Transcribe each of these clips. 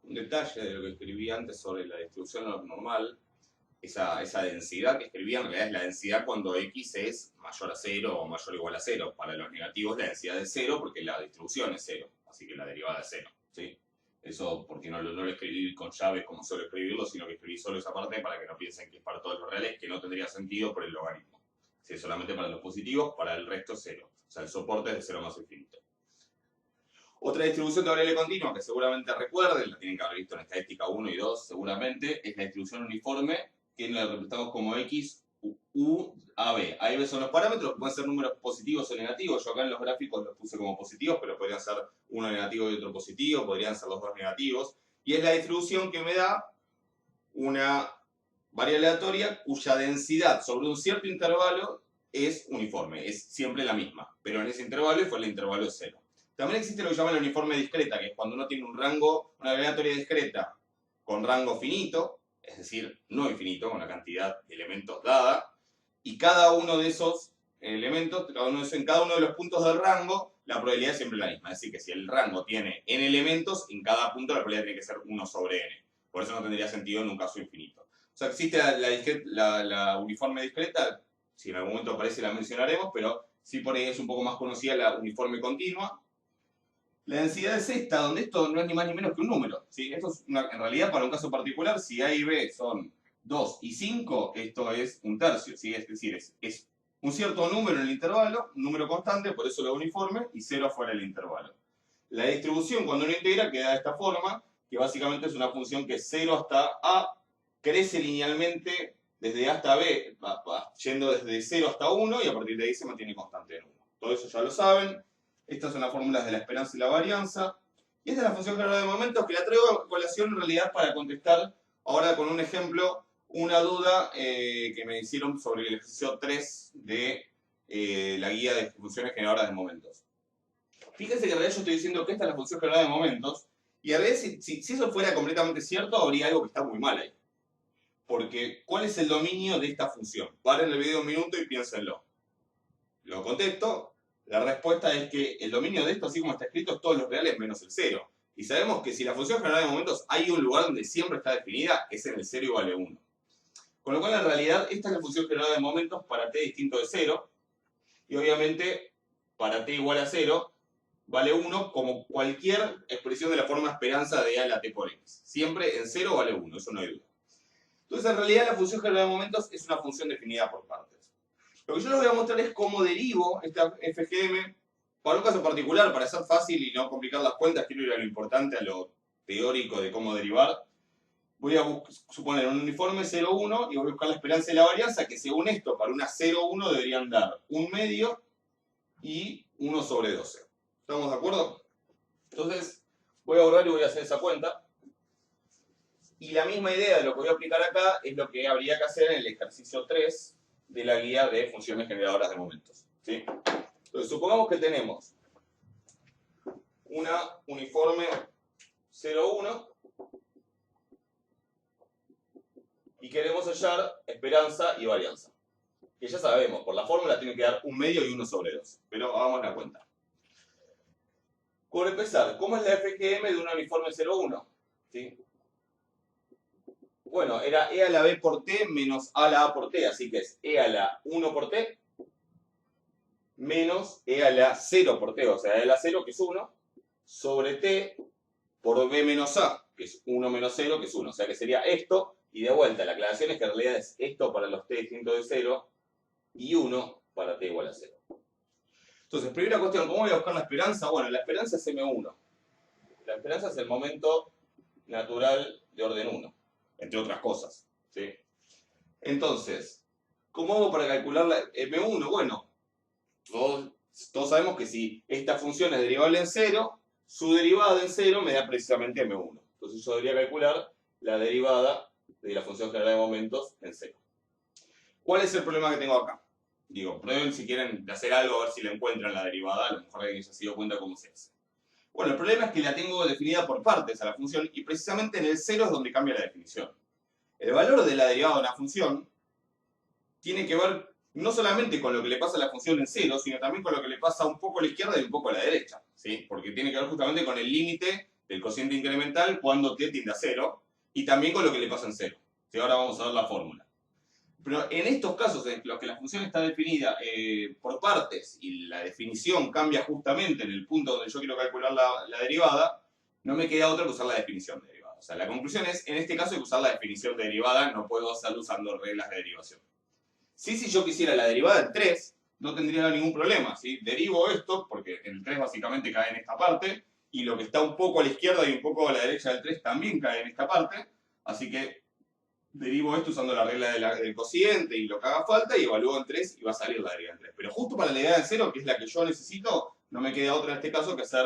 un detalle de lo que escribí antes sobre la distribución normal, esa densidad que escribí en realidad es la densidad cuando x es mayor a 0 o mayor o igual a 0. Para los negativos la densidad es 0 porque la distribución es 0, así que la derivada es 0. ¿Sí? Eso porque no lo escribí con llaves como suelo escribirlo, sino que escribí solo esa parte para que no piensen que es para todos los reales, que no tendría sentido por el logaritmo. Si es solamente para los positivos, para el resto es 0. O sea, el soporte es de 0 más infinito. Otra distribución de variable continua que seguramente recuerden, la tienen que haber visto en estadística 1 y 2 seguramente, es la distribución uniforme, que la representamos como x, u, a, b. A y b son los parámetros, pueden ser números positivos o negativos. Yo acá en los gráficos los puse como positivos, pero podrían ser uno negativo y otro positivo, podrían ser los dos negativos. Y es la distribución que me da una variable aleatoria cuya densidad sobre un cierto intervalo es uniforme, es siempre la misma, pero en ese intervalo fue el intervalo de 0. También existe lo que llaman la uniforme discreta, que es cuando uno tiene un rango, una aleatoria discreta con rango finito, es decir, no infinito, con una cantidad de elementos dada, y cada uno de esos elementos, en cada uno de los puntos del rango, la probabilidad es siempre la misma. Es decir, que si el rango tiene n elementos, en cada punto la probabilidad tiene que ser 1 sobre n. Por eso no tendría sentido en un caso infinito. O sea, existe la uniforme discreta, si en algún momento aparece la mencionaremos, pero sí por ahí es un poco más conocida la uniforme continua. La densidad es esta, donde esto no es ni más ni menos que un número. ¿Sí? Esto es en realidad, para un caso particular, si A y B son 2 y 5, esto es un tercio. ¿Sí? Es decir, es un cierto número en el intervalo, un número constante, por eso lo uniforme, y 0 fuera del intervalo. La distribución, cuando uno integra, queda de esta forma, que básicamente es una función que 0 hasta A crece linealmente desde A hasta B, yendo desde 0 hasta 1, y a partir de ahí se mantiene constante en 1. Todo eso ya lo saben. Estas son las fórmulas de la esperanza y la varianza. Y esta es la función general de momentos, que la traigo a colación en realidad para contestar ahora con un ejemplo, una duda que me hicieron sobre el ejercicio 3 de la guía de funciones generadoras de momentos. Fíjense que en realidad yo estoy diciendo que esta es la función general de momentos, y a veces si eso fuera completamente cierto, habría algo que está muy mal ahí. Porque, ¿cuál es el dominio de esta función? Paren el video un minuto y piénsenlo. Lo contesto. La respuesta es que el dominio de esto, así como está escrito, es todos los reales menos el 0. Y sabemos que si la función general de momentos hay un lugar donde siempre está definida, es en el 0 y vale 1. Con lo cual, en realidad, esta es la función general de momentos para t distinto de 0. Y obviamente, para t igual a 0, vale 1 como cualquier expresión de la forma esperanza de a la t por x. Siempre en 0 vale 1, eso no hay duda. Entonces, en realidad, la función general de momentos es una función definida por partes. Lo que yo les voy a mostrar es cómo derivo esta FGM para un caso particular, para ser fácil y no complicar las cuentas. Quiero ir a lo importante, a lo teórico de cómo derivar. Voy a suponer un uniforme 0,1 y voy a buscar la esperanza y la varianza, que según esto, para una 0,1 deberían dar 1 medio y 1 sobre 12. ¿Estamos de acuerdo? Entonces, voy a borrar y voy a hacer esa cuenta. Y la misma idea de lo que voy a aplicar acá es lo que habría que hacer en el ejercicio 3 de la guía de funciones generadoras de momentos. ¿Sí? Entonces, supongamos que tenemos una uniforme 0,1 y queremos hallar esperanza y varianza. Que ya sabemos, por la fórmula tiene que dar 1 medio y 1 sobre 2. Pero hagamos la cuenta. Por empezar, ¿cómo es la FGM de una uniforme 0,1? ¿Sí? Bueno, era e a la b por t menos a la a por t, así que es e a la 1 por t menos e a la 0 por t, o sea, e a la 0, que es 1, sobre t por b menos a, que es 1 menos 0, que es 1. O sea, que sería esto, y de vuelta, la aclaración es que en realidad es esto para los t distintos de 0 y 1 para t igual a 0. Entonces, primera cuestión, ¿cómo voy a buscar la esperanza? Bueno, la esperanza es m1. La esperanza es el momento natural de orden 1. Entre otras cosas, ¿sí? Entonces, ¿cómo hago para calcular la M1? Bueno, todos sabemos que si esta función es derivable en 0, su derivada en 0 me da precisamente M1. Entonces yo debería calcular la derivada de la función general de momentos en 0. ¿Cuál es el problema que tengo acá? Digo, prueben si quieren hacer algo, a ver si le encuentran la derivada, a lo mejor alguien ya se dio cuenta cómo se hace. Bueno, el problema es que la tengo definida por partes a la función y precisamente en el 0 es donde cambia la definición. El valor de la derivada de una función tiene que ver no solamente con lo que le pasa a la función en 0, sino también con lo que le pasa un poco a la izquierda y un poco a la derecha, ¿sí? Porque tiene que ver justamente con el límite del cociente incremental cuando t tiende a 0 y también con lo que le pasa en 0. ¿Sí? Ahora vamos a ver la fórmula. Pero en estos casos en los que la función está definida por partes y la definición cambia justamente en el punto donde yo quiero calcular la derivada, no me queda otra que usar la definición de derivada. O sea, la conclusión es, en este caso hay que usar la definición de derivada, no puedo hacerlo usando reglas de derivación. Si yo quisiera la derivada del 3, no tendría ningún problema. ¿Sí? Derivo esto, porque el 3 básicamente cae en esta parte, y lo que está un poco a la izquierda y un poco a la derecha del 3 también cae en esta parte, así que derivo esto usando la regla del cociente y lo que haga falta y evalúo en 3 y va a salir la derivada en 3. Pero justo para la derivada en 0, que es la que yo necesito, no me queda otra en este caso que hacer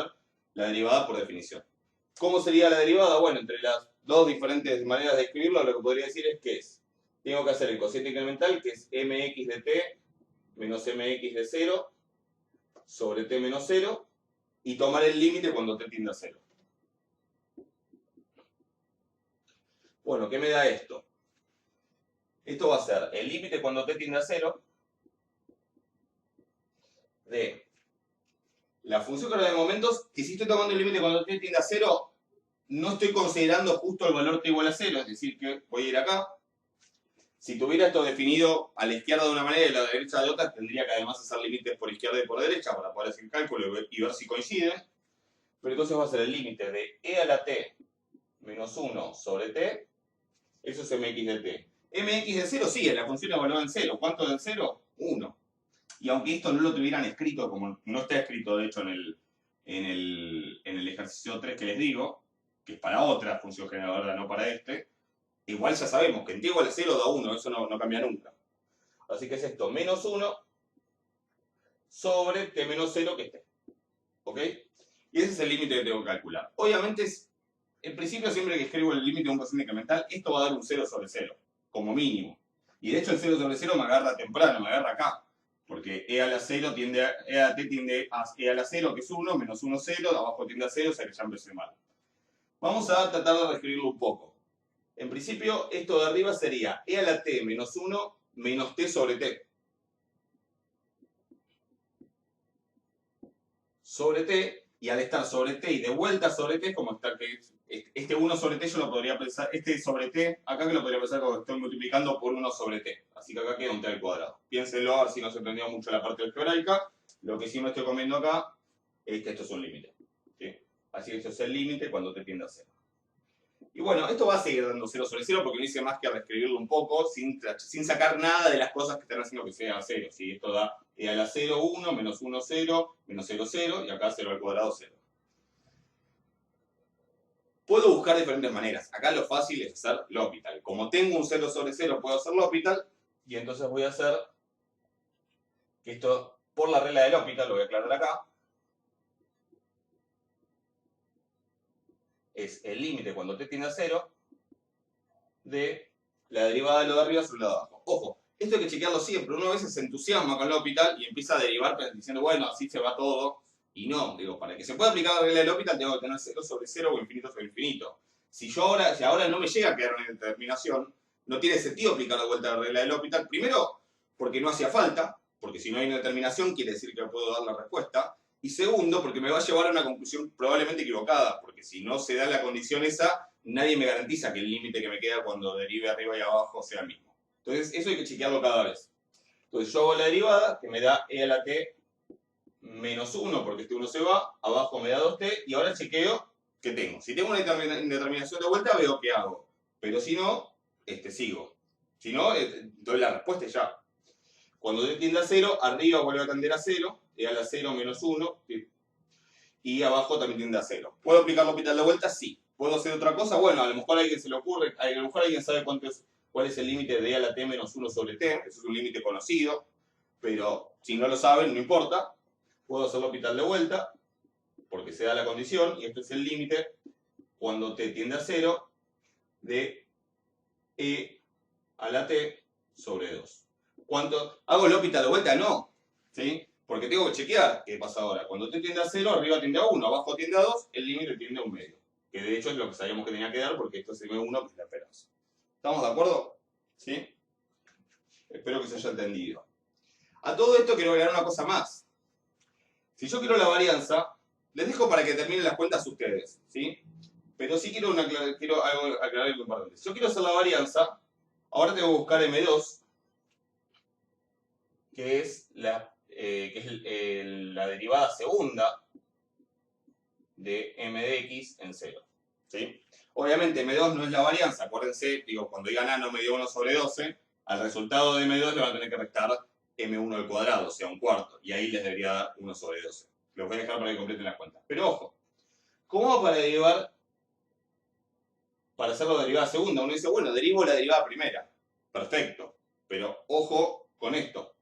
la derivada por definición. ¿Cómo sería la derivada? Bueno, entre las dos diferentes maneras de escribirlo, lo que podría decir es que tengo que hacer el cociente incremental, que es mx de t menos mx de 0 sobre t menos 0, y tomar el límite cuando t tiende a 0. Bueno, ¿qué me da esto? Esto va a ser el límite cuando t tiende a 0 de la función que ahora de momentos, que si estoy tomando el límite cuando t tiende a 0, no estoy considerando justo el valor t igual a 0, es decir, que voy a ir acá. Si tuviera esto definido a la izquierda de una manera y a la derecha de otra, tendría que además hacer límites por izquierda y por derecha para poder hacer el cálculo y ver si coinciden. Pero entonces va a ser el límite de e a la t menos 1 sobre t, eso es mx de t. Mx de 0 sí, la función evaluada en 0. ¿Cuánto de 0? 1. Y aunque esto no lo tuvieran escrito, como no está escrito de hecho en el ejercicio 3 que les digo, que es para otra función generadora, no para este, igual ya sabemos que en t igual a 0 da 1, eso no cambia nunca. Así que es esto, menos 1 sobre t menos 0 que es t. ¿Ok? Y ese es el límite que tengo que calcular. Obviamente, en principio siempre que escribo el límite de un cociente incremental, esto va a dar un 0 sobre 0, como mínimo. Y de hecho el 0 sobre 0 me agarra temprano, me agarra acá. Porque e a la 0 tiende a, e a t tiende a e a la 0, que es 1, menos 1, 0, abajo tiende a 0, o sea que ya empecé mal. Vamos a tratar de reescribirlo un poco. En principio, esto de arriba sería e a la t menos 1 menos t sobre t. Sobre t, y al estar sobre t y de vuelta sobre t, como está que este 1 sobre t yo lo podría pensar, este sobre t, acá que lo podría pensar como que estoy multiplicando por 1 sobre t. Así que acá queda un t al cuadrado. Piénsenlo, a ver si no se entendió mucho la parte algebraica. Lo que sí me estoy comiendo acá es que esto es un límite. ¿Sí? Así que esto es el límite cuando t tiende a 0. Y bueno, esto va a seguir dando 0 sobre 0 porque no hice más que reescribirlo un poco sin sacar nada de las cosas que están haciendo que sea 0. ¿Sí? Esto da e a la 0, 1, menos 1, 0, menos 0, 0, y acá 0 al cuadrado, 0. Puedo buscar diferentes maneras. Acá lo fácil es hacer L'Hopital. Como tengo un 0 sobre 0, puedo hacer L'Hopital, y entonces voy a hacer que esto, por la regla de L'Hopital, lo voy a aclarar acá, es el límite cuando t tiende a 0 de la derivada de lo de arriba sobre lo de abajo. Ojo, esto hay que chequearlo siempre. Uno a veces se entusiasma con L'Hopital y empieza a derivar diciendo, bueno, así se va todo. Y no, digo, para que se pueda aplicar la regla de L'Hopital tengo que tener 0 sobre 0 o infinito sobre infinito. Si ahora no me llega a quedar una determinación, no tiene sentido aplicar de vuelta la regla de L'Hopital. Primero, porque no hacía falta, porque si no hay una determinación quiere decir que puedo dar la respuesta. Y segundo, porque me va a llevar a una conclusión probablemente equivocada, porque si no se da la condición esa, nadie me garantiza que el límite que me queda cuando derive arriba y abajo sea el mismo. Entonces, eso hay que chequearlo cada vez. Entonces, yo hago la derivada, que me da e a la t menos 1, porque este 1 se va, abajo me da 2t, y ahora chequeo qué tengo. Si tengo una indeterminación de vuelta, veo qué hago. Pero si no, sigo. Si no, doy la respuesta y ya. Cuando t tiende a 0, arriba vuelve a tender a 0, e a la 0 menos 1, y abajo también tiende a 0. ¿Puedo aplicar L'Hopital de vuelta? Sí. ¿Puedo hacer otra cosa? Bueno, a lo mejor a alguien se le ocurre, a lo mejor alguien sabe cuál es el límite de e a la t menos 1 sobre t, eso es un límite conocido, pero si no lo saben, no importa. Puedo hacer L'Hopital de vuelta, porque se da la condición, y esto es el límite cuando t tiende a 0 de e a la t sobre 2. ¿Cuánto? ¿Hago L'Hopital de vuelta? No. ¿Sí? Porque tengo que chequear qué pasa ahora. Cuando t tiende a 0, arriba tiende a 1, abajo tiende a 2, el límite tiende a 1 medio. Que de hecho es lo que sabíamos que tenía que dar porque esto es M1, que es la esperanza. ¿Estamos de acuerdo? ¿Sí? Espero que se haya entendido. A todo esto quiero agregar una cosa más. Si yo quiero la varianza, les dejo para que terminen las cuentas ustedes, ¿sí? Pero sí quiero aclarar algo importante. Si yo quiero hacer la varianza, ahora tengo que buscar M2, que es la derivada segunda de m de x en 0. ¿Sí? Obviamente M2 no es la varianza, acuérdense, digo, cuando digan A no me dio 1 sobre 12, al resultado de M2 le van a tener que restar M1 al cuadrado, o sea, un cuarto, y ahí les debería dar 1 sobre 12. Los voy a dejar para que completen las cuentas. Pero ojo, ¿cómo hago para hacer la derivada segunda? Uno dice, bueno, derivo la derivada primera. Perfecto. Pero ojo con esto.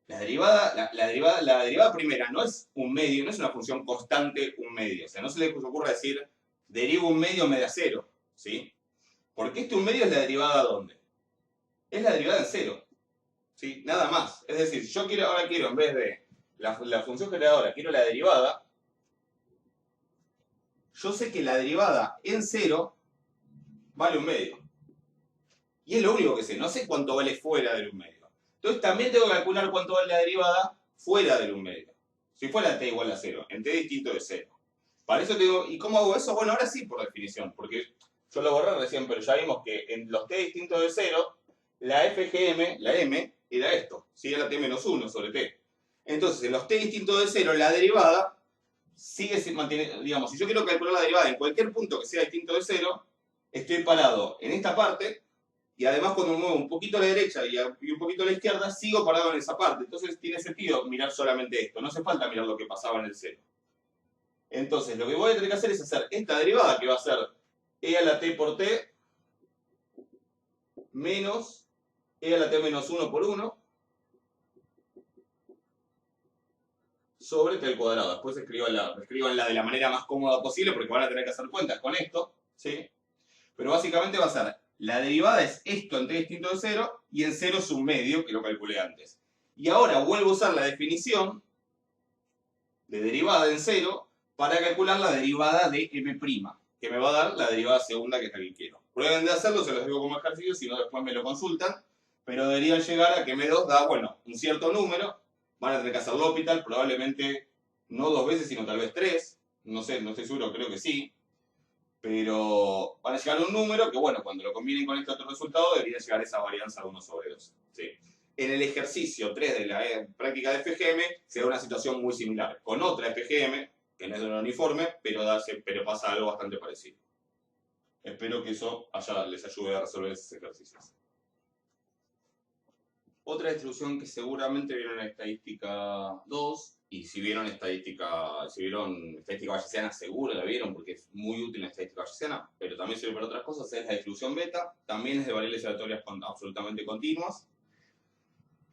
La derivada primera no es un medio, no es una función constante un medio. O sea, no se les ocurra decir, derivo un medio me da 0. ¿Sí? Porque este un medio es la derivada ¿dónde? Es la derivada en 0. ¿Sí? Nada más. Es decir, yo ahora quiero, en vez de la función generadora, quiero la derivada. Yo sé que la derivada en 0 vale un medio. Y es lo único que sé. No sé cuánto vale fuera del un medio. Entonces también tengo que calcular cuánto vale la derivada fuera del un medio. Si fuera t igual a 0, en t distinto de 0. Para eso tengo... ¿Y cómo hago eso? Bueno, ahora sí por definición. Porque yo lo borré recién, pero ya vimos que en los t distintos de 0, la FGM, la m, era esto. ¿Sí? Era t menos 1 sobre t. Entonces, en los t distintos de 0, la derivada sigue manteniendo... Digamos, si yo quiero calcular la derivada en cualquier punto que sea distinto de 0, estoy parado en esta parte. Y además cuando me muevo un poquito a la derecha y un poquito a la izquierda, sigo parado en esa parte. Entonces tiene sentido mirar solamente esto. No hace falta mirar lo que pasaba en el 0. Entonces lo que voy a tener que hacer es hacer esta derivada, que va a ser e a la t por t menos e a la t menos 1 por 1 sobre t al cuadrado. Después escribanla de la manera más cómoda posible porque van a tener que hacer cuentas con esto. ¿Sí? Pero básicamente va a ser... La derivada es esto en t distinto de 0 y en 0 es un medio, que lo calculé antes. Y ahora vuelvo a usar la definición de derivada en 0 para calcular la derivada de m', que me va a dar la derivada segunda, que es la que quiero. Prueben de hacerlo, se los digo como ejercicio, si no después me lo consultan, pero deberían llegar a que m2 da, bueno, un cierto número, van a tener que hacer L'Hopital, probablemente no 2 veces, sino tal vez 3, no sé, no estoy seguro, creo que sí. Pero van a llegar a un número que, bueno, cuando lo combinen con este otro resultado, debería llegar a esa varianza de 1 sobre 2. ¿Sí? En el ejercicio 3 de la práctica de FGM se da una situación muy similar, con otra FGM, que no es de un uniforme, pero pasa algo bastante parecido. Espero que eso les ayude a resolver esos ejercicios. Otra distribución que seguramente vieron en estadística 2, y si vieron estadística bayesiana, seguro la vieron porque es muy útil en estadística bayesiana, pero también sirve para otras cosas, es la distribución beta, también es de variables aleatorias absolutamente continuas.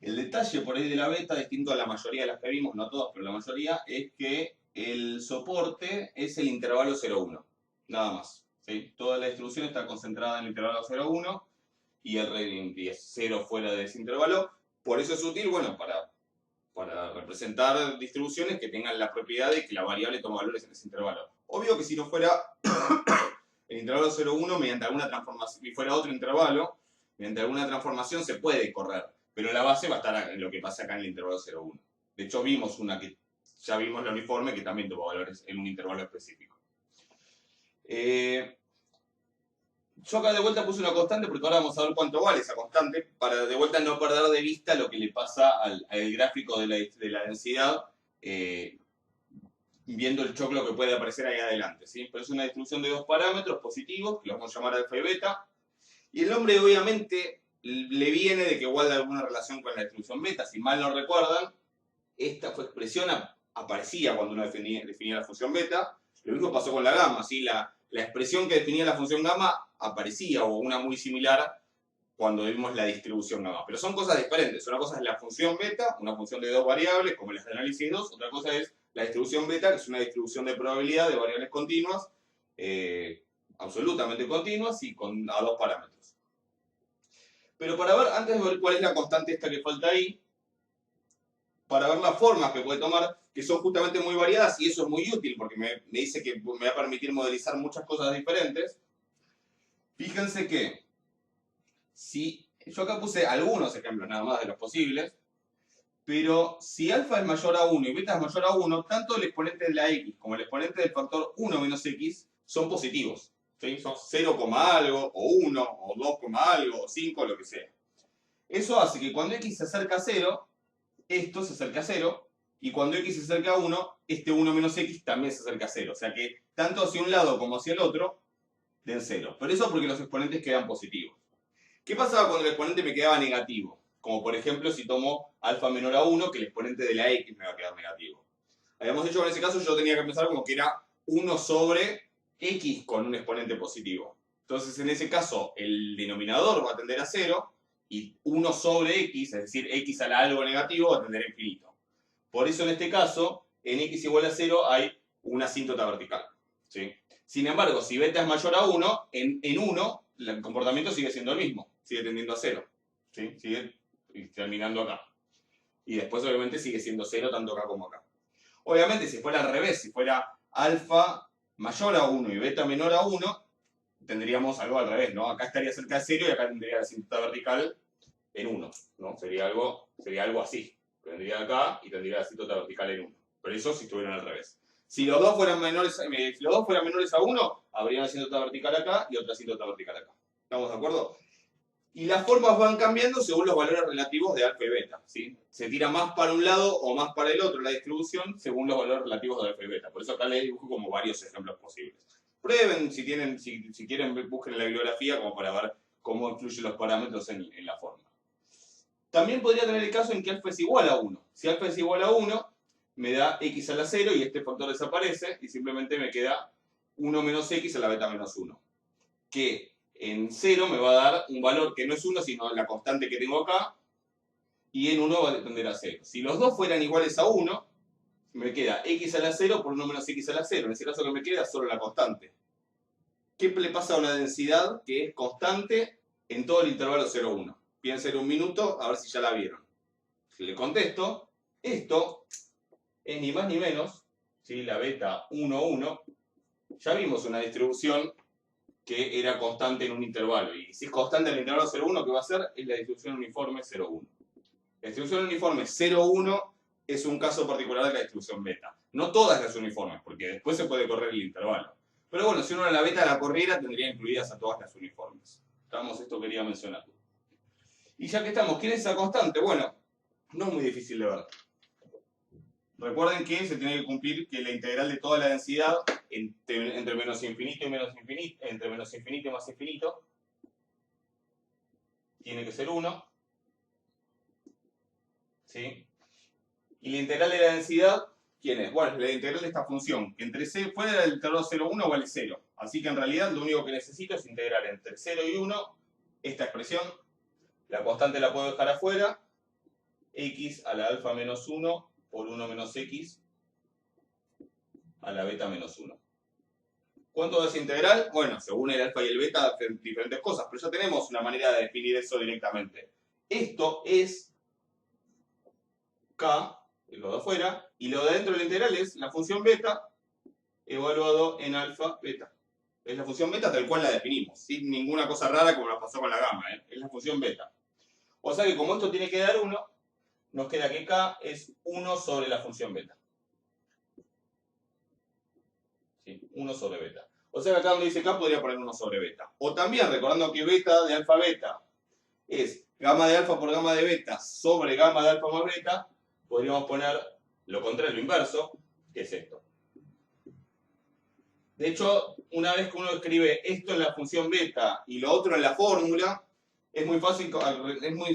El detalle por ahí de la beta, distinto a la mayoría de las que vimos, no todas, pero la mayoría, es que el soporte es el intervalo 0,1, nada más. ¿Sí? Toda la distribución está concentrada en el intervalo 0,1 y es 0 fuera de ese intervalo. Por eso es útil, bueno, para representar distribuciones que tengan la propiedad de que la variable toma valores en ese intervalo. Obvio que si no fuera el intervalo 0,1 mediante alguna transformación, y fuera otro intervalo, mediante alguna transformación se puede correr, pero la base va a estar en lo que pasa acá en el intervalo 0,1. De hecho, ya vimos la uniforme que también toma valores en un intervalo específico. Yo acá de vuelta puse una constante porque ahora vamos a ver cuánto vale esa constante para de vuelta no perder de vista lo que le pasa al gráfico de la densidad viendo el choclo que puede aparecer ahí adelante. ¿Sí? Pero es una distribución de dos parámetros positivos que los vamos a llamar alfa y beta. Y el nombre obviamente le viene de que guarda alguna relación con la distribución beta. Si mal no recuerdan, esta expresión aparecía cuando uno definía la función beta. Lo mismo pasó con la gamma. ¿Sí? La expresión que definía la función gamma aparecía, o una muy similar, cuando vimos la distribución gamma. Pero son cosas diferentes. Una cosa es la función beta, una función de dos variables, como las de análisis 2. Otra cosa es la distribución beta, que es una distribución de probabilidad de variables continuas, absolutamente continuas y a dos parámetros. Pero para ver, antes de ver cuál es la constante esta que falta ahí, para ver las formas que puede tomar, que son justamente muy variadas, y eso es muy útil porque me dice que me va a permitir modelizar muchas cosas diferentes. Fíjense que, yo acá puse algunos ejemplos nada más de los posibles, pero si alfa es mayor a 1 y beta es mayor a 1, tanto el exponente de la x como el exponente del factor 1 menos x son positivos. ¿Sí? Son 0, algo, o 1, o 2, algo, o 5, lo que sea. Eso hace que cuando x se acerca a 0, esto se acerca a 0, y cuando x se acerca a 1, este 1 menos x también se acerca a 0. O sea que tanto hacia un lado como hacia el otro den 0. Pero eso porque los exponentes quedan positivos. ¿Qué pasaba cuando el exponente me quedaba negativo? Como por ejemplo si tomo alfa menor a 1, que el exponente de la x me va a quedar negativo. Habíamos dicho que en ese caso yo tenía que pensar como que era 1 sobre x con un exponente positivo. Entonces en ese caso el denominador va a tender a 0 y 1 sobre x, es decir, x a la algo negativo, va a tender a infinito. Por eso en este caso, en x igual a 0 hay una asíntota vertical. ¿Sí? Sin embargo, si beta es mayor a 1, en 1 el comportamiento sigue siendo el mismo, sigue tendiendo a 0. ¿Sí? Sigue terminando acá. Y después obviamente sigue siendo 0 tanto acá como acá. Obviamente si fuera al revés, si fuera alfa mayor a 1 y beta menor a 1, tendríamos algo al revés, ¿no? Acá estaría cerca de 0 y acá tendría la asíntota vertical en 1, ¿no? Sería algo así. Tendría acá y tendría la asíntota vertical en 1. Pero eso si estuvieran al revés. Si los dos fueran menores a 1, habría una asíntota vertical acá y otra asíntota vertical acá. ¿Estamos de acuerdo? Y las formas van cambiando según los valores relativos de alfa y beta. ¿Sí? Se tira más para un lado o más para el otro la distribución según los valores relativos de alfa y beta. Por eso acá les dibujo como varios ejemplos posibles. Prueben, si quieren, busquen la bibliografía como para ver cómo influyen los parámetros en la forma. También podría tener el caso en que alfa es igual a 1. Si alfa es igual a 1, me da x a la 0 y este factor desaparece y simplemente me queda 1 menos x a la beta menos 1. Que en 0 me va a dar un valor que no es 1, sino la constante que tengo acá, y en 1 va a tender a 0. Si los dos fueran iguales a 1, me queda x a la 0 por 1 menos x a la 0. En ese caso que me queda solo la constante. ¿Qué le pasa a una densidad que es constante en todo el intervalo 0,1? Piensen un minuto, a ver si ya la vieron. Si le contesto, esto es ni más ni menos, ¿sí? La beta 1, 1. Ya vimos una distribución que era constante en un intervalo. Y si es constante en el intervalo 0,1, ¿qué va a ser? Es la distribución uniforme 0,1. La distribución uniforme 0,1 es un caso particular de la distribución beta. No todas las uniformes, porque después se puede correr el intervalo. Pero bueno, si uno la beta la corriera, tendría incluidas a todas las uniformes. Esto quería mencionar. Y ya que estamos, ¿quién es esa constante? Bueno, no es muy difícil de ver. Recuerden que se tiene que cumplir que la integral de toda la densidad entre menos infinito y menos infinito, entre menos infinito y más infinito, tiene que ser 1. ¿Sí? Y la integral de la densidad, ¿quién es? Bueno, es la integral de esta función, que entre fuera del intervalo 0, 1 vale 0. Así que en realidad lo único que necesito es integrar entre 0 y 1 esta expresión. La constante la puedo dejar afuera. X a la alfa menos 1 por 1 menos x a la beta menos 1. ¿Cuánto es integral? Bueno, según el alfa y el beta, diferentes cosas, pero ya tenemos una manera de definir eso directamente. Esto es k, lo de afuera, y lo de dentro de la integral es la función beta evaluado en alfa beta. Es la función beta tal cual la definimos, sin ninguna cosa rara como nos pasó con la gamma, es la función beta. O sea que como esto tiene que dar 1, nos queda que k es 1 sobre la función beta. ¿Sí? 1 sobre beta. O sea que acá donde dice k podría poner 1 sobre beta. O también, recordando que beta de alfa beta es gamma de alfa por gamma de beta sobre gamma de alfa más beta, podríamos poner lo contrario, lo inverso, que es esto. De hecho, una vez que uno escribe esto en la función beta y lo otro en la fórmula, es muy fácil,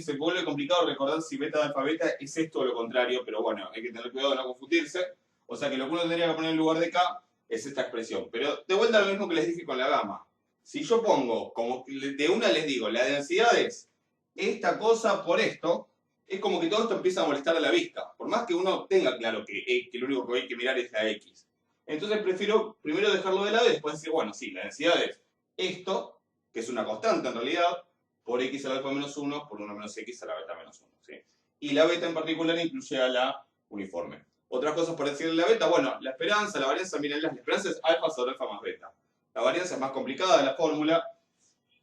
se vuelve complicado recordar si beta de alfa beta es esto o lo contrario, pero bueno, hay que tener cuidado de no confundirse. O sea que lo que uno tendría que poner en lugar de k es esta expresión. Pero de vuelta lo mismo que les dije con la gamma. Si yo pongo, como de una les digo, la densidad es esta cosa por esto, es como que todo esto empieza a molestar a la vista. Por más que uno tenga claro que lo único que hay que mirar es la x. Entonces prefiero primero dejarlo de lado y después decir, bueno, sí, la densidad es esto, que es una constante en realidad, por x a la alfa menos 1 por 1 menos x a la beta menos 1. ¿Sí? Y la beta en particular incluye a la uniforme. Otras cosas por decirle la beta, bueno, la esperanza, la varianza, miren, la esperanza es alfa sobre alfa más beta. La varianza es más complicada de la fórmula.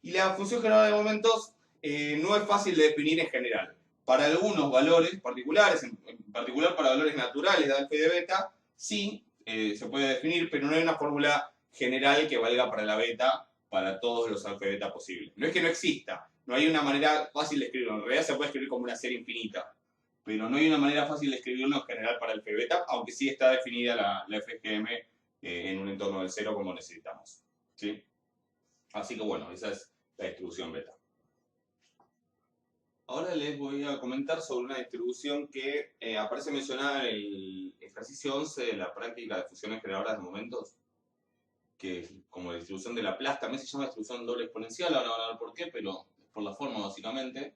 Y la función general de momentos no es fácil de definir en general. Para algunos valores particulares, en particular para valores naturales de alfa y de beta, sí se puede definir, pero no hay una fórmula general que valga para la beta, para todos los alfa y beta posibles. No es que no exista, no hay una manera fácil de escribirlo. En realidad se puede escribir como una serie infinita, pero no hay una manera fácil de escribirlo en general para alfa y beta, aunque sí está definida la FGM en un entorno del cero como necesitamos. ¿Sí? Así que bueno, esa es la distribución beta. Ahora les voy a comentar sobre una distribución que aparece mencionada en el ejercicio 11 de la práctica de funciones generadoras de momentos, que es como la distribución de Laplace, también se llama distribución doble exponencial, ahora van a ver por qué, pero es por la forma básicamente,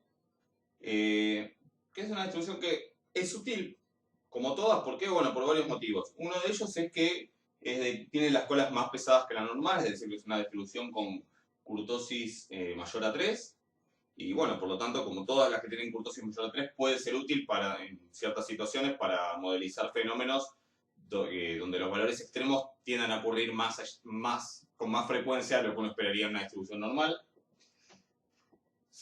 que es una distribución que es sutil, como todas. ¿Por qué? Bueno, por varios motivos. Uno de ellos es que tiene las colas más pesadas que la normal, es decir, que es una distribución con kurtosis mayor a 3, y bueno, por lo tanto, como todas las que tienen kurtosis mayor a 3, puede ser útil para, en ciertas situaciones para modelizar fenómenos donde los valores extremos tiendan a ocurrir con más frecuencia de lo que uno esperaría en una distribución normal.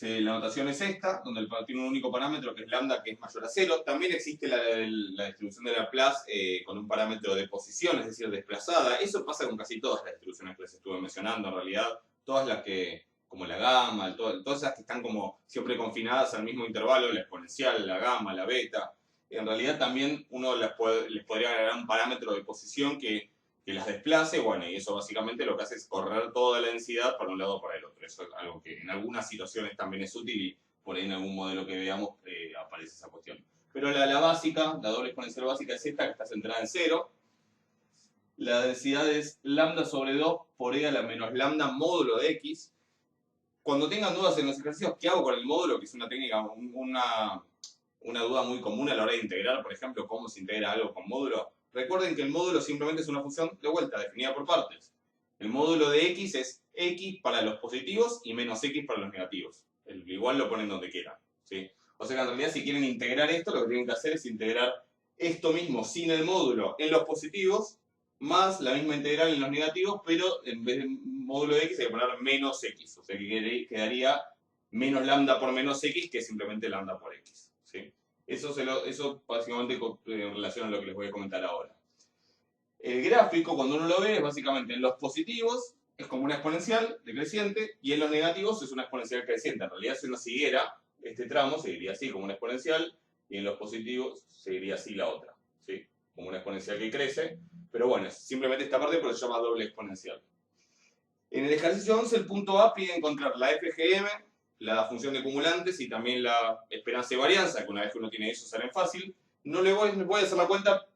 La notación es esta, donde tiene un único parámetro que es lambda, que es mayor a 0. También existe la distribución de Laplace con un parámetro de posición, es decir, desplazada. Eso pasa con casi todas las distribuciones que les estuve mencionando, en realidad. Todas las que, como la gamma, todas esas que están como siempre confinadas al mismo intervalo, la exponencial, la gamma, la beta. En realidad también uno les podría agregar un parámetro de posición que las desplace, bueno, y eso básicamente lo que hace es correr toda la densidad para un lado o para el otro. Eso es algo que en algunas situaciones también es útil y por ahí en algún modelo que veamos aparece esa cuestión. Pero la básica, la doble exponencial básica es esta, que está centrada en 0. La densidad es lambda sobre 2 por e a la menos lambda módulo de x. Cuando tengan dudas en los ejercicios, ¿qué hago con el módulo? Que es una técnica, una duda muy común a la hora de integrar, por ejemplo, cómo se integra algo con módulo. Recuerden que el módulo simplemente es una función de vuelta, definida por partes. El módulo de x es x para los positivos y menos x para los negativos. Igual lo ponen donde quieran, ¿sí? O sea que en realidad si quieren integrar esto, lo que tienen que hacer es integrar esto mismo sin el módulo en los positivos, más la misma integral en los negativos, pero en vez de módulo de x hay que poner menos x. O sea que quedaría menos lambda por menos x, que es simplemente lambda por x, ¿sí? Eso básicamente en relación a lo que les voy a comentar ahora. El gráfico, cuando uno lo ve, es básicamente en los positivos es como una exponencial decreciente y en los negativos es una exponencial creciente. En realidad, si uno siguiera este tramo, seguiría así como una exponencial, y en los positivos seguiría así la otra, ¿sí? Como una exponencial que crece. Pero bueno, simplemente esta parte porque se llama doble exponencial. En el ejercicio 11, el punto A pide encontrar la FGM, la función de cumulantes y también la esperanza y varianza, que una vez que uno tiene eso salen fácil. No les voy a hacer la cuenta,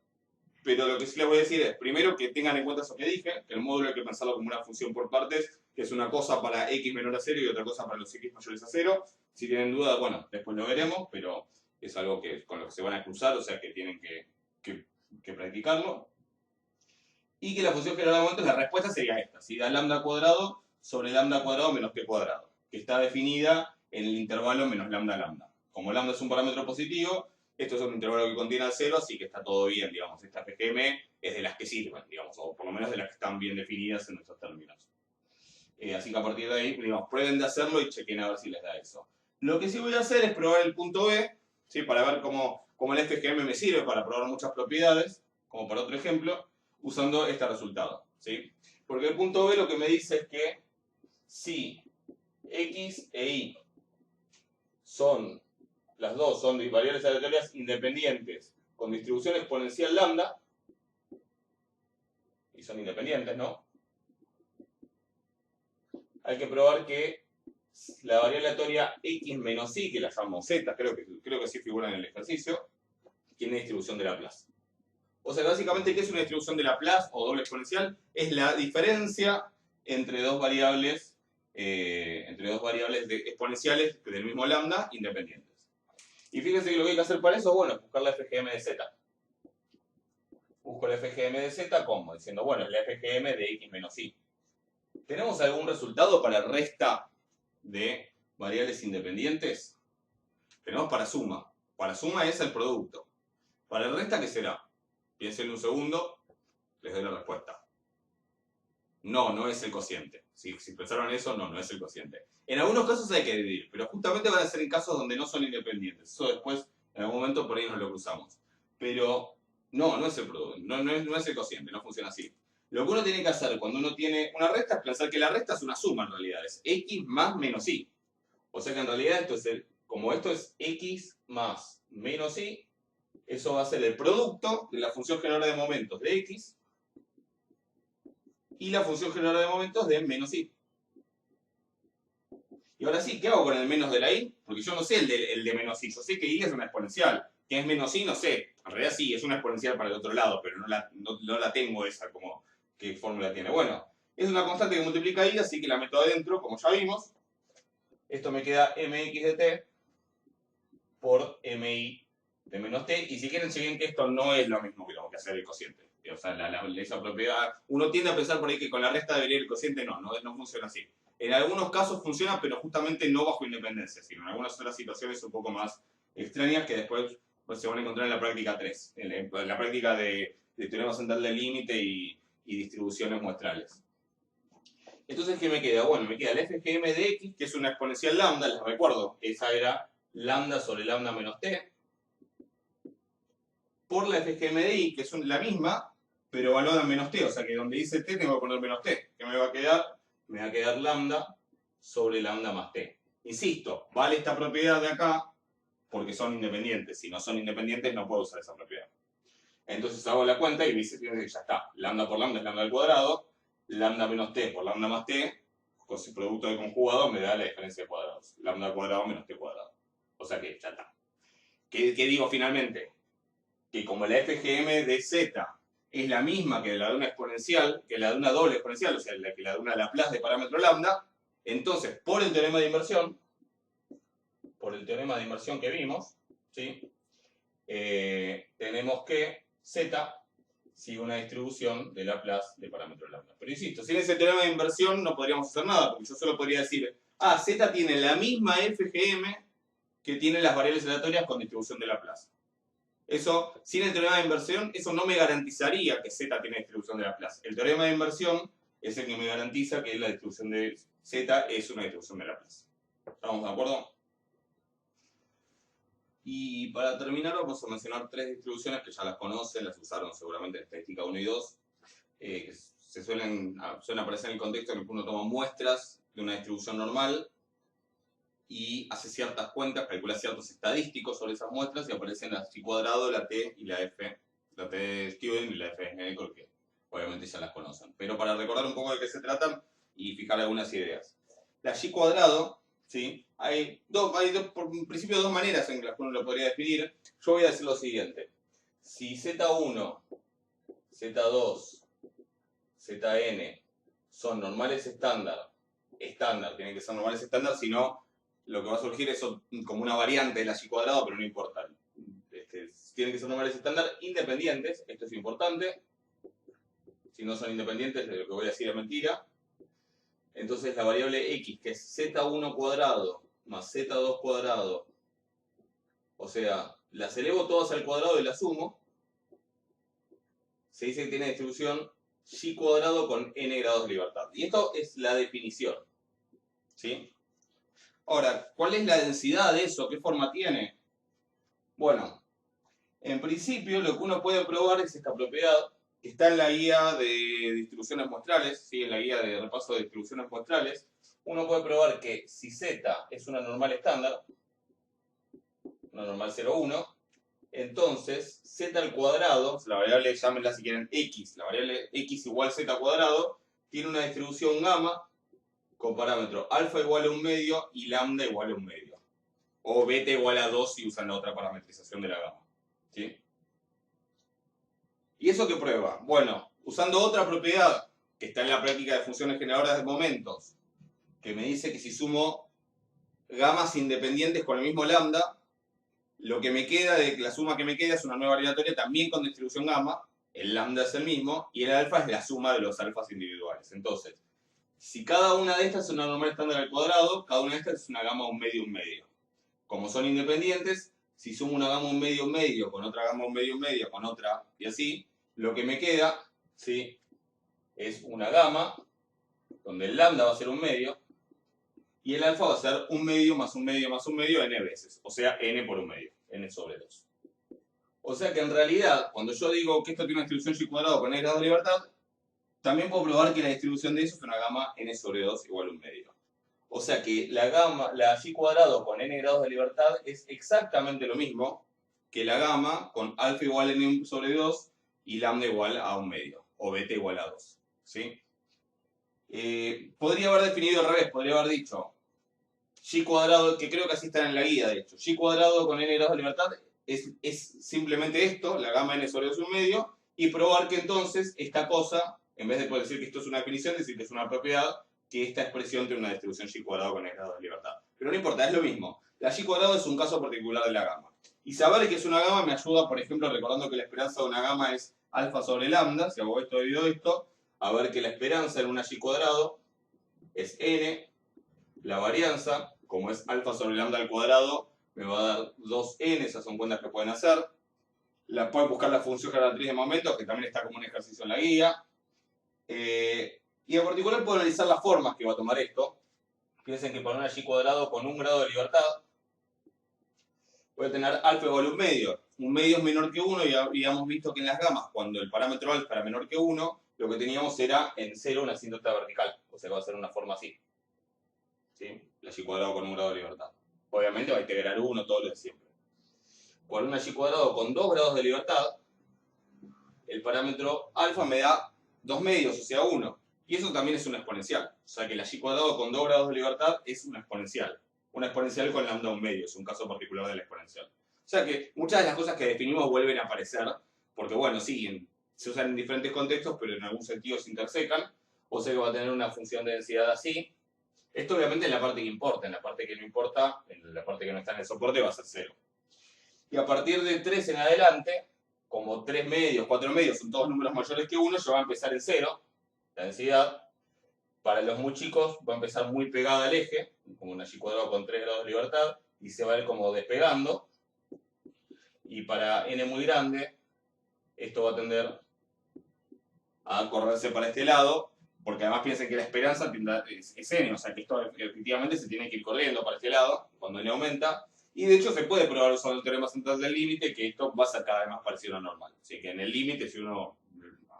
pero lo que sí les voy a decir es, primero, que tengan en cuenta eso que dije, que el módulo hay que pensarlo como una función por partes, que es una cosa para x menor a 0 y otra cosa para los x mayores a 0. Si tienen dudas, bueno, después lo veremos, pero es algo con lo que se van a cruzar, o sea que tienen que practicarlo. Y que la función general de momentos, la respuesta sería esta, si da lambda cuadrado sobre lambda cuadrado menos t cuadrado, que está definida en el intervalo menos lambda lambda. Como lambda es un parámetro positivo, esto es un intervalo que contiene al 0, así que está todo bien, digamos. Esta FGM es de las que sirven, digamos, o por lo menos de las que están bien definidas en nuestros términos. Así que a partir de ahí, digamos, prueben de hacerlo y chequen a ver si les da eso. Lo que sí voy a hacer es probar el punto B, ¿sí? Para ver cómo el FGM me sirve para probar muchas propiedades, como para otro ejemplo, usando este resultado, ¿sí? Porque el punto B lo que me dice es que si x e y las dos son variables aleatorias independientes con distribución exponencial lambda, y son independientes, ¿no? Hay que probar que la variable aleatoria x menos y, que la llamamos z, creo que sí figura en el ejercicio, tiene distribución de Laplace. O sea, básicamente, ¿qué es una distribución de Laplace o doble exponencial? Es la diferencia entre dos variables exponenciales del mismo lambda independientes. Y fíjense que lo que hay que hacer para eso, bueno, es buscar la FGM de z. Busco la FGM de z como diciendo, bueno, es la FGM de x menos y. ¿Tenemos algún resultado para resta de variables independientes? Tenemos para suma. Para suma es el producto. Para resta, ¿qué será? Piensen un segundo, les doy la respuesta. No es el cociente. Si pensaron eso, no es el cociente. En algunos casos hay que dividir, pero justamente van a ser en casos donde no son independientes. Eso después, en algún momento, por ahí nos lo cruzamos. Pero no es el producto, no es el cociente, no funciona así. Lo que uno tiene que hacer cuando uno tiene una resta es pensar que la resta es una suma en realidad, es x más menos y. O sea que en realidad esto es como esto es x más menos y, eso va a ser el producto de la función generadora de momentos de x y la función generadora de momentos de menos y. Y ahora sí, ¿qué hago con el menos de la i? Porque yo no sé el de menos i, yo sé que i es una exponencial. ¿Qué es menos i? No sé. En realidad sí, es una exponencial para el otro lado, pero no la tengo esa como qué fórmula tiene. Bueno, es una constante que multiplica i, así que la meto adentro, como ya vimos. Esto me queda mx de t por mi de menos t. Y si quieren, chequen que esto no es lo mismo que tengo que hacer el cociente. O sea, esa propiedad, uno tiende a pensar por ahí que con la resta debería ir el cociente, no funciona así. En algunos casos funciona, pero justamente no bajo independencia, sino en algunas otras situaciones un poco más extrañas que después pues, se van a encontrar en la práctica 3, en la práctica de teorema central del límite y distribuciones muestrales. Entonces, ¿qué me queda? Bueno, me queda el FGM de x, que es una exponencial lambda, les recuerdo, esa era lambda sobre lambda menos t, por la FGM de y, que es la misma, pero valora menos t, o sea que donde dice t tengo que poner menos t. ¿Qué me va a quedar? Me va a quedar lambda sobre lambda más t. Insisto, vale esta propiedad de acá porque son independientes. Si no son independientes no puedo usar esa propiedad. Entonces hago la cuenta y dice que ya está. Lambda por lambda es lambda al cuadrado, lambda menos t por lambda más t, con su producto de conjugado me da la diferencia de cuadrados. Lambda al cuadrado menos t cuadrado. O sea que ya está. ¿Qué digo finalmente? Que como la FGM de z es la misma que la de una exponencial, que la de una doble exponencial, o sea, que la de una Laplace de parámetro lambda, entonces, por el teorema de inversión que vimos, ¿sí? Tenemos que z sigue una distribución de Laplace de parámetro lambda. Pero insisto, sin ese teorema de inversión no podríamos hacer nada, porque yo solo podría decir, z tiene la misma FGM que tienen las variables aleatorias con distribución de Laplace. Eso, sin el teorema de inversión, eso no me garantizaría que z tiene distribución de Laplace. El teorema de inversión es el que me garantiza que la distribución de z es una distribución de Laplace. ¿Estamos de acuerdo? Y para terminar vamos a mencionar tres distribuciones que ya las conocen, las usaron seguramente en estadística 1 y 2, que suelen aparecer en el contexto en el que uno toma muestras de una distribución normal y hace ciertas cuentas, calcula ciertos estadísticos sobre esas muestras y aparecen la chi cuadrado, la t y la f, la t de Student y la f de Snedeker, que obviamente ya las conocen. Pero para recordar un poco de qué se tratan y fijar algunas ideas. La chi cuadrado, ¿sí? Hay por principio dos maneras en las que uno lo podría definir. Yo voy a decir lo siguiente. Si z1, z2, zn son normales estándar, tienen que ser normales estándar, si no lo que va a surgir es como una variante de la chi cuadrado, pero no importa. Tienen que ser normales estándar independientes, esto es importante. Si no son independientes, lo que voy a decir es mentira. Entonces la variable x, que es z1 cuadrado más z2 cuadrado, o sea, las elevo todas al cuadrado y las sumo, se dice que tiene distribución chi cuadrado con n grados de libertad. Y esto es la definición. ¿Sí? Ahora, ¿cuál es la densidad de eso? ¿Qué forma tiene? Bueno, en principio lo que uno puede probar es esta propiedad que está en la guía de distribuciones muestrales, ¿sí? En la guía de repaso de distribuciones muestrales. Uno puede probar que si z es una normal estándar, una normal 0,1, entonces z al cuadrado, la variable, llámenla si quieren x, la variable x igual z al cuadrado, tiene una distribución gamma con parámetro alfa igual a 1 medio y lambda igual a 1 medio. O beta igual a 2 si usan la otra parametrización de la gamma. ¿Sí? ¿Y eso qué prueba? Bueno, usando otra propiedad que está en la práctica de funciones generadoras de momentos, que me dice que si sumo gamas independientes con el mismo lambda, lo que me queda, la suma que me queda es una nueva aleatoria también con distribución gamma, el lambda es el mismo, y el alfa es la suma de los alfas individuales. Entonces, si cada una de estas es una normal estándar al cuadrado, cada una de estas es una gama 1 medio 1 medio. Como son independientes, si sumo una gama 1 medio 1 medio con otra gama 1 medio 1 medio con otra y así, lo que me queda, ¿sí? Es una gama donde el lambda va a ser 1 medio y el alfa va a ser 1 medio más 1 medio más 1 medio n veces, o sea, n por 1 medio, n sobre 2. O sea que en realidad, cuando yo digo que esto tiene una distribución chi cuadrado con n grados de libertad, también puedo probar que la distribución de eso es una gama n sobre 2 igual a un medio. O sea que la gama, la y cuadrado con n grados de libertad es exactamente lo mismo que la gama con alfa igual a n sobre 2 y lambda igual a un medio, o beta igual a 2. ¿Sí? Podría haber definido al revés, podría haber dicho y cuadrado, que creo que así está en la guía de hecho, y cuadrado con n grados de libertad es simplemente esto, la gama n sobre 2 y un medio, y probar que entonces esta cosa, en vez de poder decir que esto es una definición, decir que es una propiedad, que esta expresión tiene una distribución y cuadrado con n grados de libertad. Pero no importa, es lo mismo. La y cuadrado es un caso particular de la gama. Y saber que es una gama me ayuda, por ejemplo, recordando que la esperanza de una gama es alfa sobre lambda, si hago esto divido esto, a ver que la esperanza en una y cuadrado es n, la varianza, como es alfa sobre lambda al cuadrado, me va a dar 2n, esas son cuentas que pueden hacer. La pueden buscar la función generatriz de momentos, que también está como un ejercicio en la guía. Y en particular puedo analizar las formas que va a tomar esto. Piensen que por una y cuadrado con un grado de libertad, voy a tener alfa igual a un medio. Un medio es menor que 1 y habíamos visto que en las gamas, cuando el parámetro alfa era menor que 1, lo que teníamos era en 0 una asíntota vertical. O sea, va a ser una forma así. ¿Sí? La y cuadrado con un grado de libertad. Obviamente va a integrar 1, todo lo de siempre. Por una y cuadrado con 2 grados de libertad, el parámetro alfa me da 2 medios, o sea 1. Y eso también es una exponencial. O sea que la y cuadrado con 2 grados de libertad es una exponencial. Una exponencial con lambda 1 medio, es un caso particular de la exponencial. O sea que muchas de las cosas que definimos vuelven a aparecer, porque bueno, sí, se usan en diferentes contextos, pero en algún sentido se intersecan. O sea que va a tener una función de densidad así. Esto obviamente es la parte que importa, en la parte que no importa, en la parte que no está en el soporte va a ser 0. Y a partir de 3 en adelante, como 3 medios, 4 medios son todos números mayores que 1, ya va a empezar en 0, la densidad. Para los muy chicos va a empezar muy pegada al eje, como una y cuadrado con 3 grados de libertad, y se va a ir como despegando. Y para n muy grande, esto va a tender a correrse para este lado, porque además piensen que la esperanza es n, o sea que esto efectivamente se tiene que ir corriendo para este lado, cuando n aumenta. Y de hecho se puede probar usando el teorema central del límite que esto va a ser cada vez más parecido a lo normal. Así que en el límite, si uno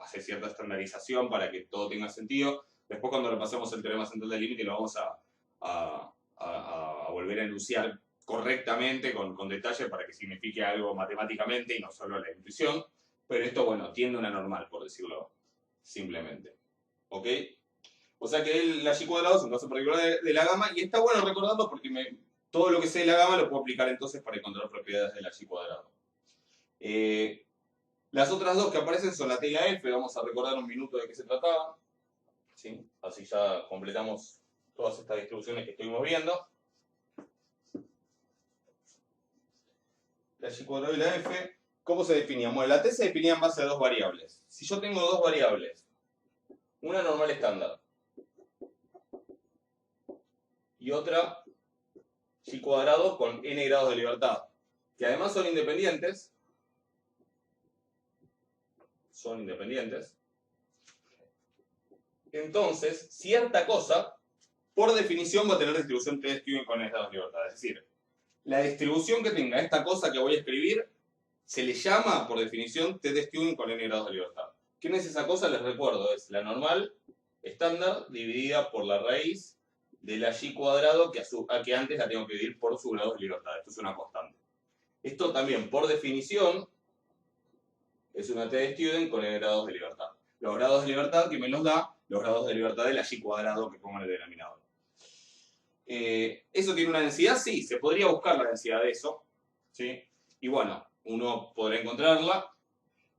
hace cierta estandarización para que todo tenga sentido, después cuando repasemos el teorema central del límite lo vamos a volver a enunciar correctamente, con detalle, para que signifique algo matemáticamente y no solo la intuición. Pero esto, bueno, tiende a una normal, por decirlo simplemente. ¿Ok? O sea que la y cuadrado es un caso particular de la gama, y está bueno recordarlo porque todo lo que sé de la gama lo puedo aplicar entonces para encontrar propiedades de la y cuadrado. Las otras dos que aparecen son la t y la f, vamos a recordar un minuto de qué se trataba. ¿Sí? Así ya completamos todas estas distribuciones que estuvimos viendo. La y cuadrado y la f, ¿cómo se definían? Bueno, la t se definía en base a dos variables. Si yo tengo dos variables, una normal estándar y otra y cuadrado con n grados de libertad, que además son independientes, entonces cierta cosa, por definición, va a tener distribución t de Stewart con n grados de libertad. Es decir, la distribución que tenga esta cosa que voy a escribir se le llama, por definición, t de Stewart con n grados de libertad. ¿Quién es esa cosa? Les recuerdo, es la normal estándar dividida por la raíz de la y cuadrado que antes la tengo que dividir por su grado de libertad. Esto es una constante. Esto también, por definición, es una t de Stewart con n grados de libertad. Los grados de libertad que me los da, los grados de libertad de la y cuadrado que pongo en el denominador. ¿Eso tiene una densidad? Sí, se podría buscar la densidad de eso. ¿Sí? Y bueno, uno podrá encontrarla.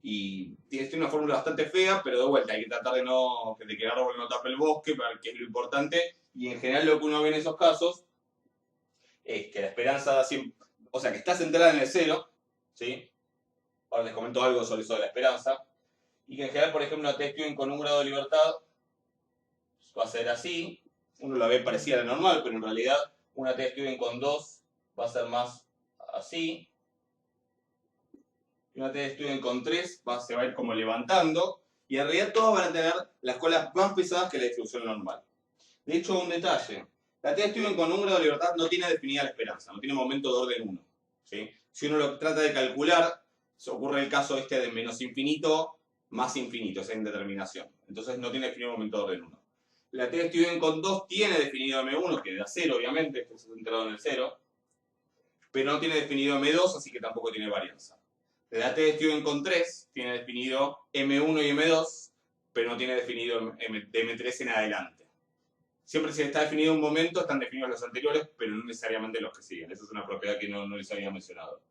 Y tiene una fórmula bastante fea, pero de vuelta hay que tratar de que el árbol no tape el bosque, que es lo importante. Y en general lo que uno ve en esos casos es que la esperanza da siempre, o sea, que está centrada en el cero, ¿sí? Ahora les comento algo sobre eso de la esperanza. Y que en general, por ejemplo, una t Stewart con un grado de libertad va a ser así. Uno la ve parecida a la normal, pero en realidad una t Stewart con 2 va a ser más así. Y una t Stewart con 3 se va a ir como levantando. Y en realidad todas van a tener las colas más pesadas que la distribución normal. De hecho, un detalle. La t Stewart con un grado de libertad no tiene definida la esperanza, no tiene momento de orden 1. ¿Sí? Si uno lo trata de calcular, se ocurre el caso este de menos infinito más infinito, esa indeterminación. Entonces no tiene definido momento de orden 1. La T de Stuyven con 2 tiene definido M1, que da 0 obviamente, esto está centrado en el 0, pero no tiene definido M2, así que tampoco tiene varianza. La T de Stuyven con 3 tiene definido M1 y M2, pero no tiene definido de M3 en adelante. Siempre si está definido un momento, están definidos los anteriores, pero no necesariamente los que siguen. Esa es una propiedad que no les había mencionado.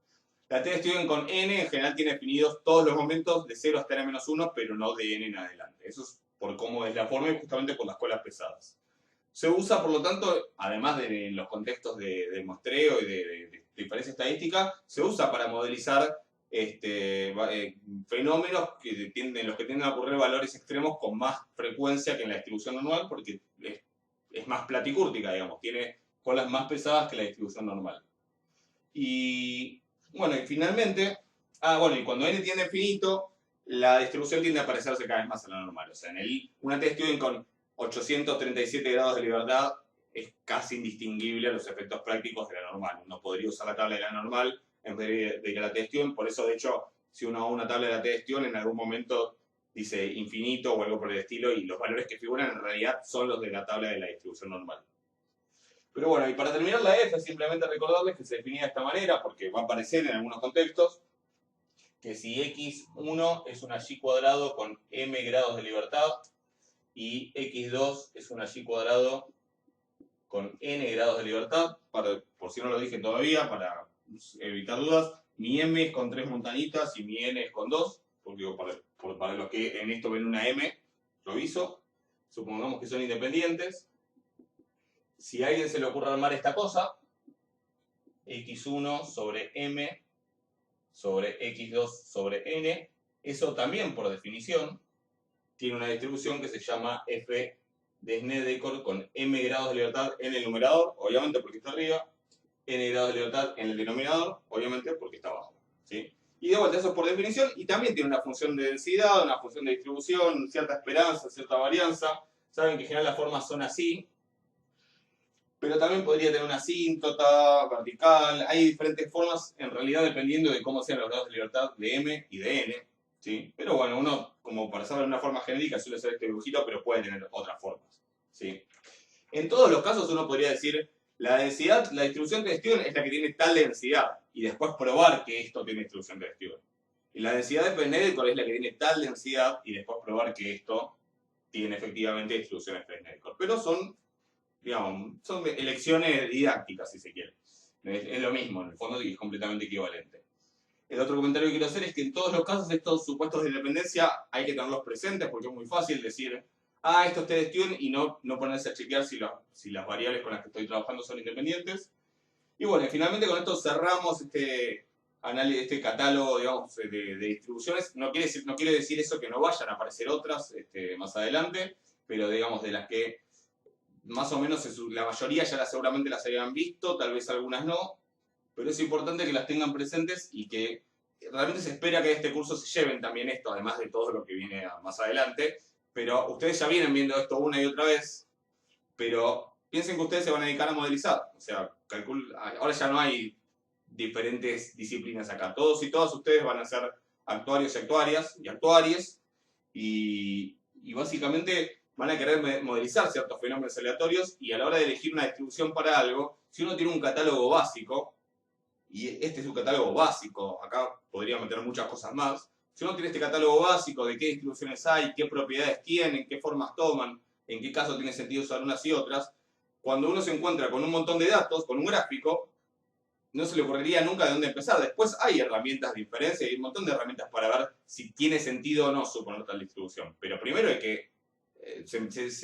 La T de Stuyven con n en general tiene definidos todos los momentos de 0 hasta n-1, pero no de n en adelante. Eso es por cómo es la forma y justamente por las colas pesadas. Se usa, por lo tanto, además de los contextos de muestreo y de diferencia estadística, se usa para modelizar fenómenos en los que tienden a ocurrir valores extremos con más frecuencia que en la distribución normal, porque es más platicúrtica, digamos, tiene colas más pesadas que la distribución normal. Y bueno, y finalmente, y cuando n tiende a infinito, la distribución tiende a parecerse cada vez más a la normal. O sea, una T de Stuyven con 837 grados de libertad es casi indistinguible a los efectos prácticos de la normal. Uno podría usar la tabla de la normal en vez de la T de Stuyven. Por eso, de hecho, si uno va a una tabla de la T de Stuyven, en algún momento dice infinito o algo por el estilo, y los valores que figuran en realidad son los de la tabla de la distribución normal. Pero bueno, y para terminar la F, simplemente recordarles que se definía de esta manera, porque va a aparecer en algunos contextos, que si x1 es una y cuadrado con m grados de libertad, y x2 es una y cuadrado con n grados de libertad, por si no lo dije todavía, para evitar dudas, mi m es con 3 montañitas y mi n es con 2, porque para los que en esto ven una m, lo hizo, supongamos que son independientes. Si a alguien se le ocurre armar esta cosa, x1 sobre m sobre x2 sobre n, eso también por definición tiene una distribución que se llama f de Snedeker con m grados de libertad en el numerador, obviamente porque está arriba, n grados de libertad en el denominador, obviamente porque está abajo, ¿sí? Y de vuelta, eso es por definición, y también tiene una función de densidad, una función de distribución, cierta esperanza, cierta varianza. Saben que en general las formas son así, pero también podría tener una asíntota, vertical. Hay diferentes formas, en realidad, dependiendo de cómo sean los grados de libertad de m y de n, ¿sí? Pero bueno, uno, como para saber una forma genérica, suele ser este dibujito, pero puede tener otras formas, ¿sí? En todos los casos uno podría decir, la densidad, la distribución de Stuyven es la que tiene tal densidad, y después probar que esto tiene distribución de Stuyven. Y la densidad de Snedeker es la que tiene tal densidad, y después probar que esto tiene efectivamente distribución de Snedeker. Pero son, digamos, son elecciones didácticas, si se quiere. Es lo mismo, en el fondo, y es completamente equivalente. El otro comentario que quiero hacer es que en todos los casos estos supuestos de independencia hay que tenerlos presentes, porque es muy fácil decir, esto es T de Stuyven, y no ponerse a chequear si las variables con las que estoy trabajando son independientes. Y bueno, finalmente con esto cerramos este catálogo, digamos, de distribuciones. No quiere decir eso que no vayan a aparecer otras más adelante, pero digamos de las que más o menos la mayoría ya seguramente las habían visto, tal vez algunas no, pero es importante que las tengan presentes y que realmente se espera que de este curso se lleven también esto, además de todo lo que viene más adelante. Pero ustedes ya vienen viendo esto una y otra vez, pero piensen que ustedes se van a dedicar a modelizar. O sea, ahora ya no hay diferentes disciplinas acá. Todos y todas ustedes van a ser actuarios y actuarias y actuaries, y básicamente van a querer modelizar ciertos fenómenos aleatorios, y a la hora de elegir una distribución para algo, si uno tiene un catálogo básico, y este es un catálogo básico, acá podría meter muchas cosas más, si uno tiene este catálogo básico de qué distribuciones hay, qué propiedades tienen, qué formas toman, en qué caso tiene sentido usar unas y otras, cuando uno se encuentra con un montón de datos, con un gráfico, no se le ocurriría nunca de dónde empezar. Después hay herramientas de inferencia y hay un montón de herramientas para ver si tiene sentido o no suponer tal distribución. Pero primero hay que,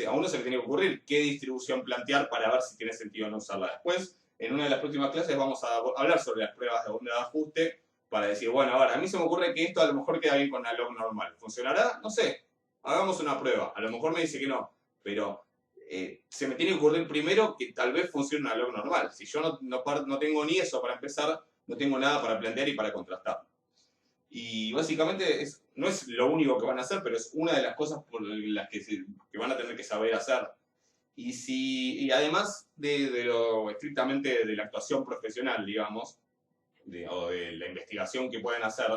a uno se le tiene que ocurrir qué distribución plantear para ver si tiene sentido o no usarla. Después, en una de las próximas clases vamos a hablar sobre las pruebas de onda de ajuste para decir, bueno, ahora, a mí se me ocurre que esto a lo mejor queda bien con la log normal. ¿Funcionará? No sé. Hagamos una prueba. A lo mejor me dice que no, pero se me tiene que ocurrir primero que tal vez funcione una log normal. Si yo no tengo ni eso para empezar, no tengo nada para plantear y para contrastar. Y básicamente no es lo único que van a hacer, pero es una de las cosas por las que van a tener que saber hacer. Y además de lo estrictamente de la actuación profesional, digamos, o de la investigación que pueden hacer,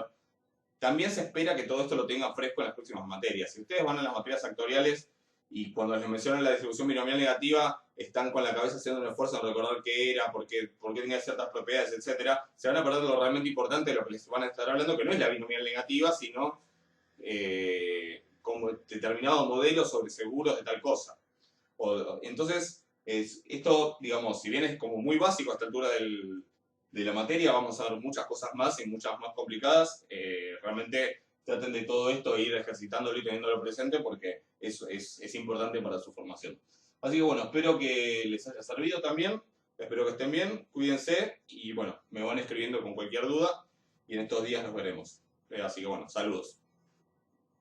también se espera que todo esto lo tengan fresco en las próximas materias. Si ustedes van a las materias actuariales y cuando les mencionan la distribución binomial negativa, están con la cabeza haciendo un esfuerzo en recordar qué era, por qué tenía ciertas propiedades, etcétera, se van a perder lo realmente importante de lo que les van a estar hablando, que no es la binomial negativa, sino como determinado modelo sobre seguros de tal cosa. Entonces, esto, digamos, si bien es como muy básico a esta altura de la materia, vamos a ver muchas cosas más y muchas más complicadas. Realmente traten de todo esto e ir ejercitándolo y teniéndolo presente porque es importante para su formación. Así que bueno, espero que les haya servido también. Espero que estén bien, cuídense y bueno, me van escribiendo con cualquier duda y en estos días nos veremos. Así que bueno, saludos.